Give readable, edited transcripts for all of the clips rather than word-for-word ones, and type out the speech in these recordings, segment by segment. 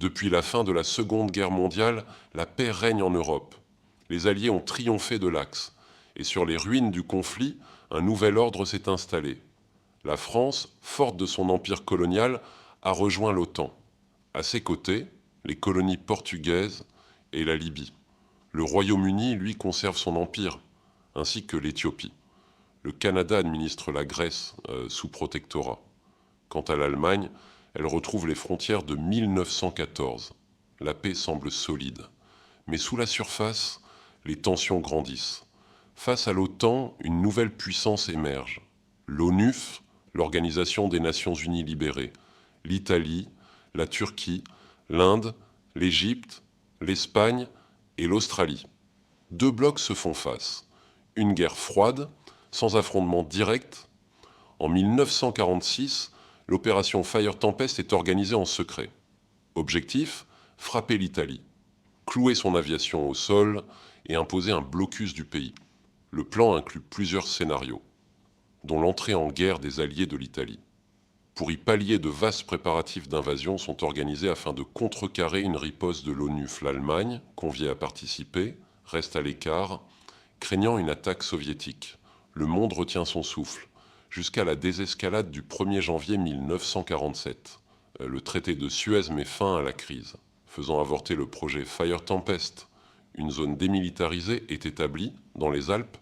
Depuis la fin de la Seconde Guerre mondiale, la paix règne en Europe. Les Alliés ont triomphé de l'Axe, et sur les ruines du conflit, un nouvel ordre s'est installé. La France, forte de son empire colonial, a rejoint l'OTAN. À ses côtés, les colonies portugaises et la Libye. Le Royaume-Uni, lui, conserve son empire, ainsi que l'Éthiopie. Le Canada administre la Grèce sous protectorat. Quant à l'Allemagne, elle retrouve les frontières de 1914. La paix semble solide. Mais sous la surface, les tensions grandissent. Face à l'OTAN, une nouvelle puissance émerge. L'ONUF, l'Organisation des Nations Unies libérées, l'Italie, la Turquie, l'Inde, l'Égypte, l'Espagne et l'Australie. Deux blocs se font face. Une guerre froide, sans affrontement direct. En 1946, l'opération Fire Tempest est organisée en secret. Objectif, frapper l'Italie, clouer son aviation au sol et imposer un blocus du pays. Le plan inclut plusieurs scénarios, dont l'entrée en guerre des alliés de l'Italie. Pour y pallier, de vastes préparatifs d'invasion sont organisés afin de contrecarrer une riposte de l'ONUF. L'Allemagne, conviée à participer, reste à l'écart, craignant une attaque soviétique. Le monde retient son souffle, jusqu'à la désescalade du 1er janvier 1947. Le traité de Suez met fin à la crise, faisant avorter le projet Fire Tempest. Une zone démilitarisée est établie dans les Alpes,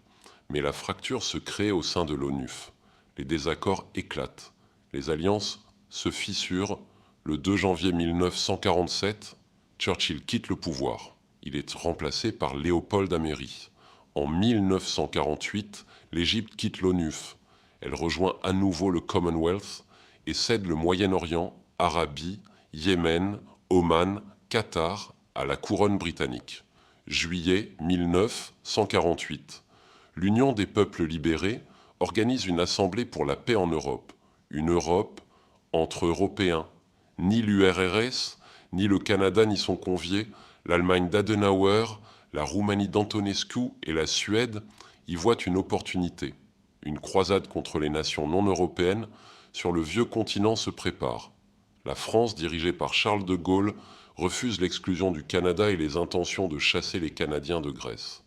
mais la fracture se crée au sein de l'ONUF. Les désaccords éclatent. Les alliances se fissurent. Le 2 janvier 1947, Churchill quitte le pouvoir. Il est remplacé par Léopold Améry. En 1948, l'Égypte quitte l'ONUF. Elle rejoint à nouveau le Commonwealth et cède le Moyen-Orient, Arabie, Yémen, Oman, Qatar à la couronne britannique. Juillet 1948. L'Union des peuples libérés organise une assemblée pour la paix en Europe. Une Europe entre Européens. Ni l'URSS, ni le Canada n'y sont conviés. L'Allemagne d'Adenauer, la Roumanie d'Antonescu et la Suède y voient une opportunité. Une croisade contre les nations non européennes sur le vieux continent se prépare. La France, dirigée par Charles de Gaulle, refuse l'exclusion du Canada et les intentions de chasser les Canadiens de Grèce.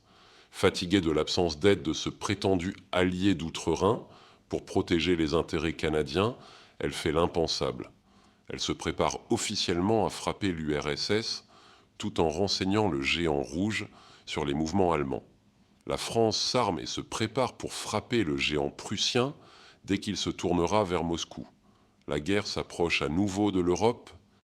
Fatiguée de l'absence d'aide de ce prétendu allié d'outre-Rhin pour protéger les intérêts canadiens, elle fait l'impensable. Elle se prépare officiellement à frapper l'URSS tout en renseignant le géant rouge sur les mouvements allemands. La France s'arme et se prépare pour frapper le géant prussien dès qu'il se tournera vers Moscou. La guerre s'approche à nouveau de l'Europe